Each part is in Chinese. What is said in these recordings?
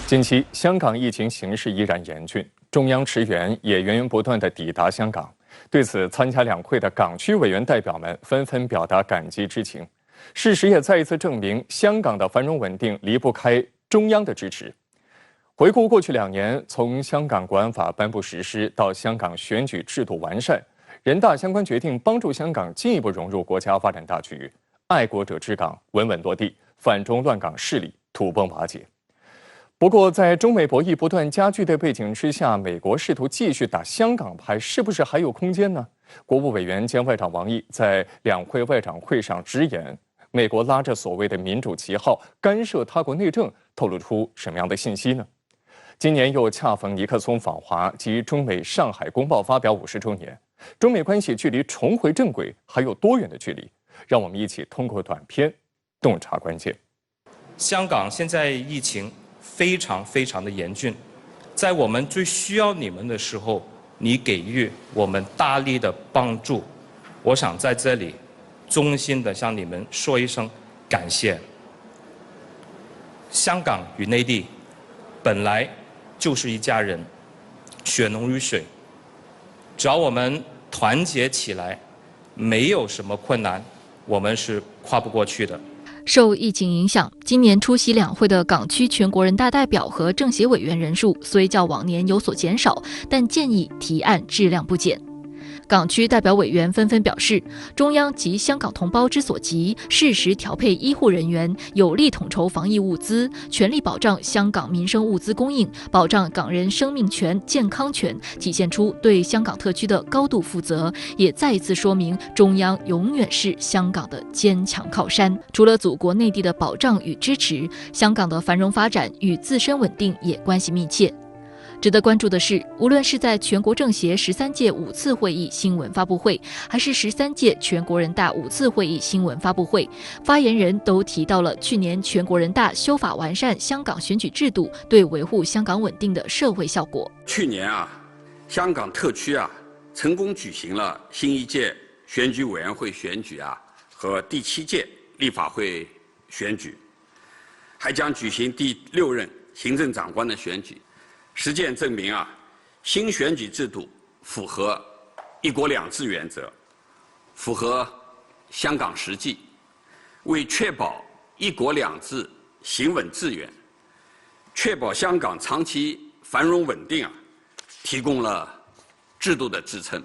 近期，香港疫情形势依然严峻，中央驰援也源源不断地抵达香港。对此，参加两会的港区委员代表们纷纷表达感激之情。事实也再一次证明，香港的繁荣稳定离不开中央的支持。回顾过去2年，从香港国安法颁布实施到香港选举制度完善，人大相关决定帮助香港进一步融入国家发展大局，爱国者治港稳稳落地，反中乱港势力土崩瓦解。不过，在中美博弈不断加剧的背景之下，美国试图继续打香港牌，是不是还有空间呢？国务委员兼外长王毅在两会外长会上直言，美国拉着所谓的民主旗号干涉他国内政，透露出什么样的信息呢？今年又恰逢尼克松访华及中美上海公报发表50周年，中美关系距离重回正轨还有多远的距离？让我们一起通过短片洞察关键。香港现在疫情非常的严峻，在我们最需要你们的时候，你给予我们大力的帮助，我想在这里衷心的向你们说一声感谢。香港与内地本来就是一家人，血浓于水，只要我们团结起来，没有什么困难我们是跨不过去的。受疫情影响，今年出席两会的港区全国人大代表和政协委员人数虽较往年有所减少，但建议提案质量不减。港区代表委员纷纷表示，中央急香港同胞之所急，适时调配医护人员，有力统筹防疫物资，全力保障香港民生物资供应，保障港人生命权、健康权，体现出对香港特区的高度负责，也再一次说明中央永远是香港的坚强靠山。除了祖国内地的保障与支持，香港的繁荣发展与自身稳定也关系密切。值得关注的是，无论是在全国政协13届5次会议新闻发布会，还是13届全国人大5次会议新闻发布会，发言人都提到了去年全国人大修法完善香港选举制度对维护香港稳定的社会效果。去年香港特区成功举行了新一届选举委员会选举和第7届立法会选举，还将举行第6任行政长官的选举。实践证明新选举制度符合一国两制原则，符合香港实际，为确保一国两制行稳致远，确保香港长期繁荣稳定提供了制度的支撑。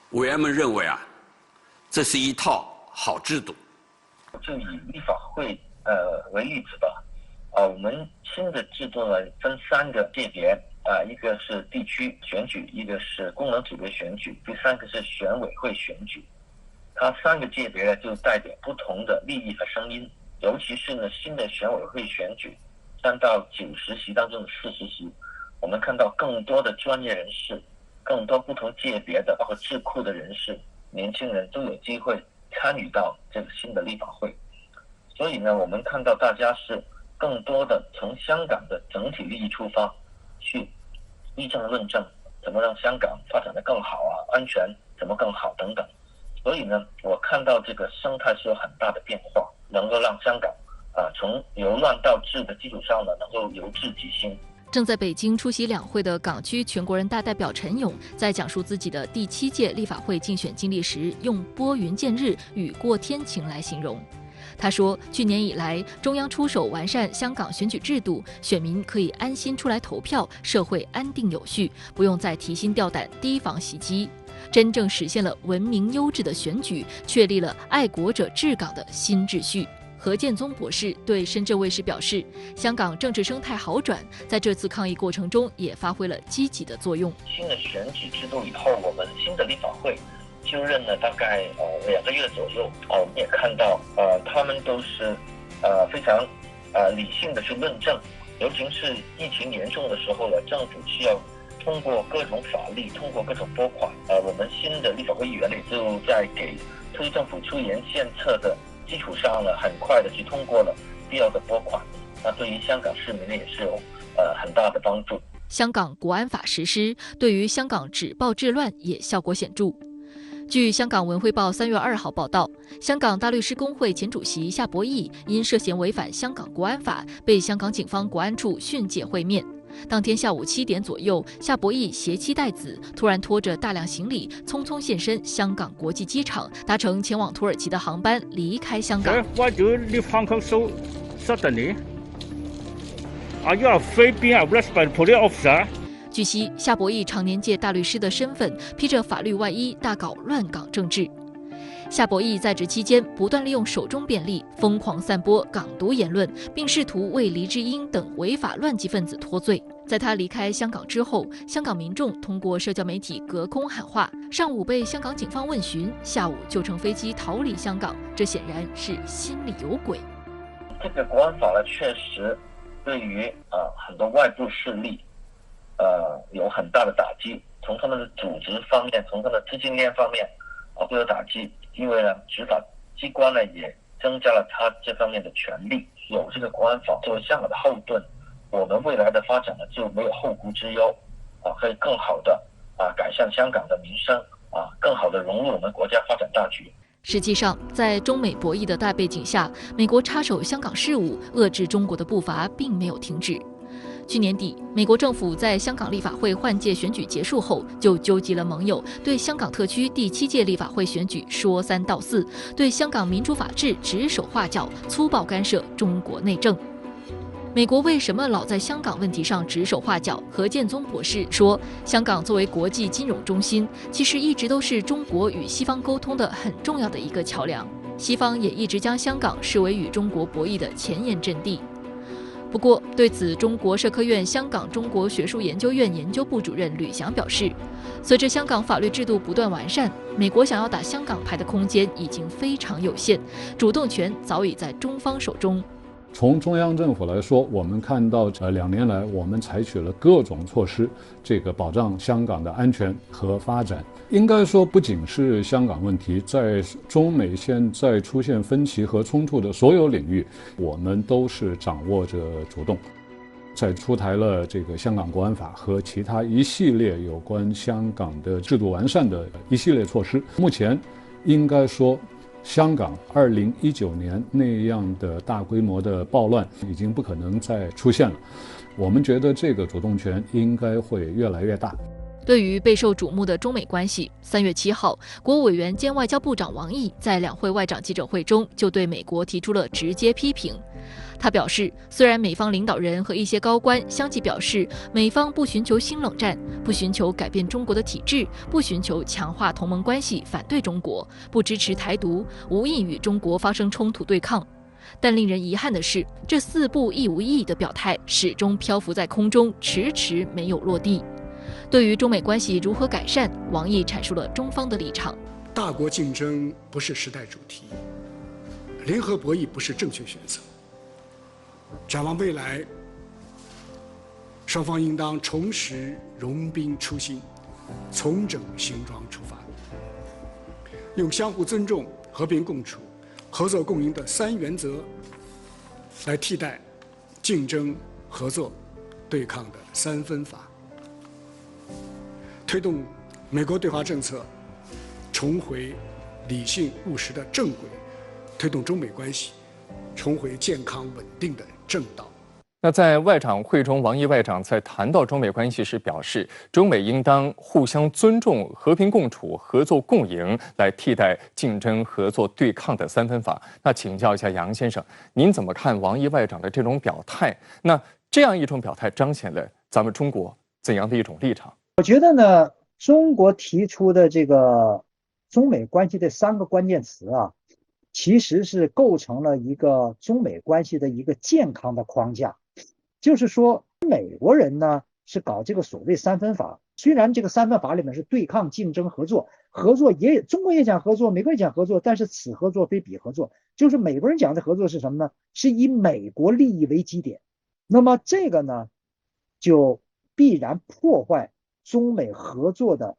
委员们认为这是一套好制度。就以立法会为例子吧。我们新的制度呢分3个界别，一个是地区选举，一个是功能组别选举，第3个是选委会选举。它3个界别呢就代表不同的利益和声音，尤其是呢新的选委会选举占到90席当中的40席，我们看到更多的专业人士，更多不同界别的包括智库的人士、年轻人都有机会参与到这个新的立法会。所以呢，我们看到大家是更多的从香港的整体利益出发，去议政论政，怎么让香港发展得更好安全怎么更好等等。所以呢，我看到这个生态是有很大的变化，能够让香港从由乱到治的基础上呢，能够由治及兴。正在北京出席两会的港区全国人大代表陈勇，在讲述自己的第7届立法会竞选经历时，用拨云见日、雨过天晴来形容。他说，去年以来，中央出手完善香港选举制度，选民可以安心出来投票，社会安定有序，不用再提心吊胆提防袭击，真正实现了文明优质的选举，确立了爱国者治港的新秩序。何建宗博士对深圳卫视表示，香港政治生态好转，在这次抗疫过程中也发挥了积极的作用。新的选举制度以后，我们新的立法会就任了大概2个月左右我们也看到他们都是非常理性的去论证，尤其是疫情严重的时候呢，政府需要通过各种法律，通过各种拨款我们新的立法会议员也就在给特区政府出言献策的基础上呢，很快的去通过了必要的拨款，那对于香港市民呢也是有很大的帮助。香港国安法实施，对于香港止暴制乱也效果显著。据香港文汇报3月2号报道，香港大律师公会前主席夏博义因涉嫌违反香港国安法，被香港警方国安处训诫会面。当天下午7点左右，夏博义携妻带子，突然拖着大量行李，匆匆现身香港國際機場，搭乘前往土耳其的航班離開香港。Why do you leave Hong Kong so suddenly? Are you afraid being arrested by the police officer? 据悉，夏博义常年借大律师的身份，披着法律外衣，大搞乱港政治。夏博义在职期间不断利用手中便利，疯狂散播港独言论，并试图为黎智英等违法乱纪分子脱罪。在他离开香港之后，香港民众通过社交媒体隔空喊话，上午被香港警方问询，下午就乘飞机逃离香港，这显然是心里有鬼。这个国安法呢，确实对于很多外部势力有很大的打击，从他们的组织方面，从他们的资金链方面都有打击。因为呢，执法机关呢也增加了他这方面的权利，有这个国安法作为香港的后盾，我们未来的发展呢就没有后顾之忧可以更好的改善香港的民生更好的融入我们国家发展大局。实际上，在中美博弈的大背景下，美国插手香港事务、遏制中国的步伐并没有停止。去年底，美国政府在香港立法会换届选举结束后，就纠集了盟友，对香港特区第7届立法会选举说3道4，对香港民主法治指手画脚，粗暴干涉中国内政。美国为什么老在香港问题上指手画脚？何建宗博士说，香港作为国际金融中心，其实一直都是中国与西方沟通的很重要的一个桥梁，西方也一直将香港视为与中国博弈的前沿阵地。不过，对此，中国社科院香港中国学术研究院研究部主任吕翔表示，随着香港法律制度不断完善，美国想要打香港牌的空间已经非常有限，主动权早已在中方手中。从中央政府来说，我们看到2年来我们采取了各种措施，这个保障香港的安全和发展。应该说，不仅是香港问题，在中美现在出现分歧和冲突的所有领域，我们都是掌握着主动。在出台了这个香港国安法和其他一系列有关香港的制度完善的一系列措施，目前应该说，香港2019年那样的大规模的暴乱已经不可能再出现了。我们觉得这个主动权应该会越来越大。对于备受瞩目的中美关系，3月7号，国务委员兼外交部长王毅在两会外长记者会中就对美国提出了直接批评。他表示，虽然美方领导人和一些高官相继表示，美方不寻求新冷战，不寻求改变中国的体制，不寻求强化同盟关系，反对中国，不支持台独，无意与中国发生冲突对抗，但令人遗憾的是，这4不一无意义的表态始终漂浮在空中，迟迟没有落地。对于中美关系如何改善，王毅阐述了中方的立场。大国竞争不是时代主题，联合博弈不是正确选择。展望未来，双方应当重拾融冰初心，重整行装出发，用相互尊重、和平共处、合作共赢的3原则来替代竞争、合作、对抗的3分法，推动美国对华政策重回理性务实的正轨，推动中美关系重回健康稳定的正道。那在外长会中，王毅外长在谈到中美关系时表示，中美应当互相尊重、和平共处、合作共赢，来替代竞争、合作、对抗的3分法。那请教一下杨先生，您怎么看王毅外长的这种表态？那这样一种表态彰显了咱们中国怎样的一种立场？我觉得呢，中国提出的这个中美关系的3个关键词其实是构成了一个中美关系的一个健康的框架。就是说，美国人呢是搞这个所谓3分法，虽然这个3分法里面是对抗、竞争、合作，合作也中国也讲合作，美国也讲合作，但是此合作非彼合作。就是美国人讲的合作是什么呢？是以美国利益为基点。那么这个呢，就必然破坏中美合作的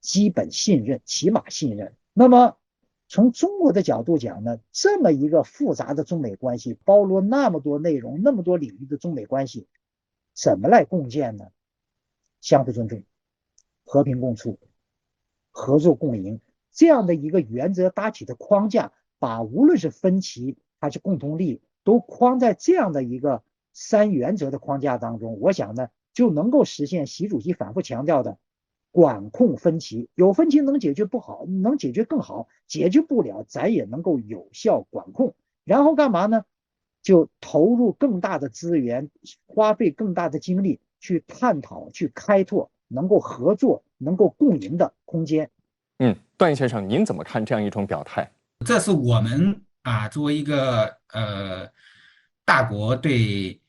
基本信任，起码信任。那么从中国的角度讲呢，这么一个复杂的中美关系，包罗那么多内容、那么多领域的中美关系，怎么来共建呢？相互尊重、和平共处、合作共赢，这样的一个原则搭起的框架，把无论是分歧还是共同利益都框在这样的一个3原则的框架当中，我想呢，就能够实现习主席反复强调的管控分歧。有分歧能解决不好，能解决更好，解决不了咱也能够有效管控。然后干嘛呢？就投入更大的资源，花费更大的精力去探讨、去开拓能够合作、能够共赢的空间。段先生，您怎么看这样一种表态？这是我们作为一个大国对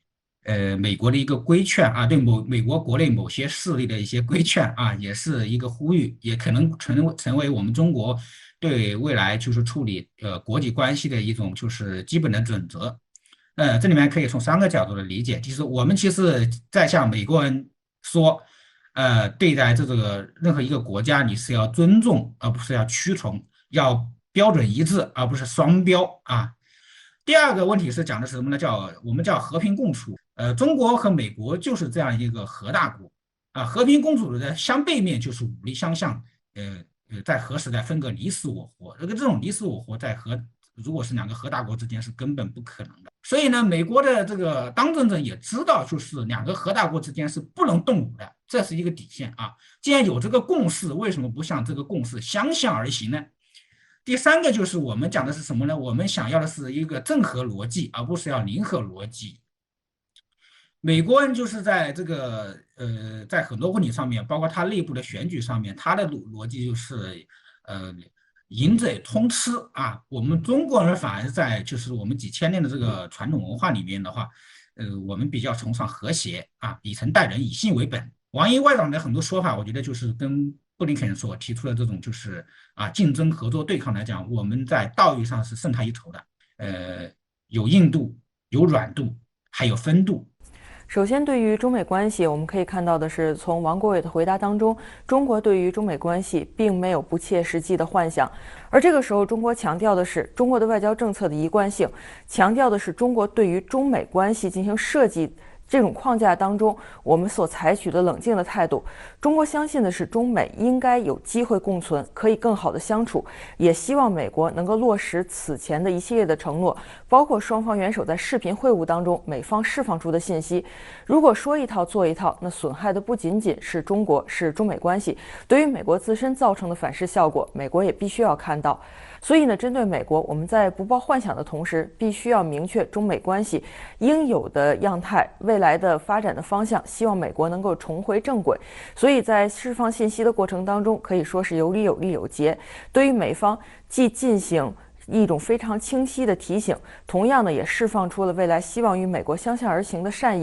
美国的一个规劝对美国国内某些势力的一些规劝也是一个呼吁，也可能成为我们中国对未来就是处理国际关系的一种就是基本的准则。这里面可以从3个角度的理解，就是我们其实在向美国人说，对待这个任何一个国家，你是要尊重，而不是要屈从，要标准一致，而不是双标第二个问题是讲的是什么呢？我们叫和平共处。中国和美国就是这样一个核大国和平共处的相背面就是武力相向，在核时代分个你死我活。这种你死我活如果是2个核大国之间是根本不可能的。所以呢，美国的这个当政者也知道，就是2个核大国之间是不能动武的，这是一个底线既然有这个共识，为什么不向这个共识相向而行呢？第3个就是我们讲的是什么呢？我们想要的是一个正和逻辑，而不是要零和逻辑。美国人就是在这个在很多问题上面，包括他内部的选举上面，他的逻辑就是赢者通吃我们中国人反而在就是我们几千年的这个传统文化里面的话，我们比较崇尚和谐以诚待人，以信为本。王毅外长的很多说法，我觉得就是跟布林肯所提出的这种就是竞争、合作、对抗来讲，我们在道义上是胜他一筹的。有硬度，有软度，还有分度。首先，对于中美关系，我们可以看到的是，从王国伟的回答当中，中国对于中美关系并没有不切实际的幻想，而这个时候，中国强调的是中国的外交政策的一贯性，强调的是中国对于中美关系进行设计这种框架当中，我们所采取的冷静的态度。中国相信的是中美应该有机会共存，可以更好的相处，也希望美国能够落实此前的一系列的承诺，包括双方元首在视频会晤当中美方释放出的信息。如果说一套做一套，那损害的不仅仅是中国，是中美关系，对于美国自身造成的反噬效果，美国也必须要看到。所以呢，针对美国，我们在不抱幻想的同时，必须要明确中美关系应有的样态，未来的发展的方向，希望美国能够重回正轨。所以在释放信息的过程当中，可以说是有理有利有节。对于美方，既进行一种非常清晰的提醒，同样呢，也释放出了未来希望与美国相向而行的善意。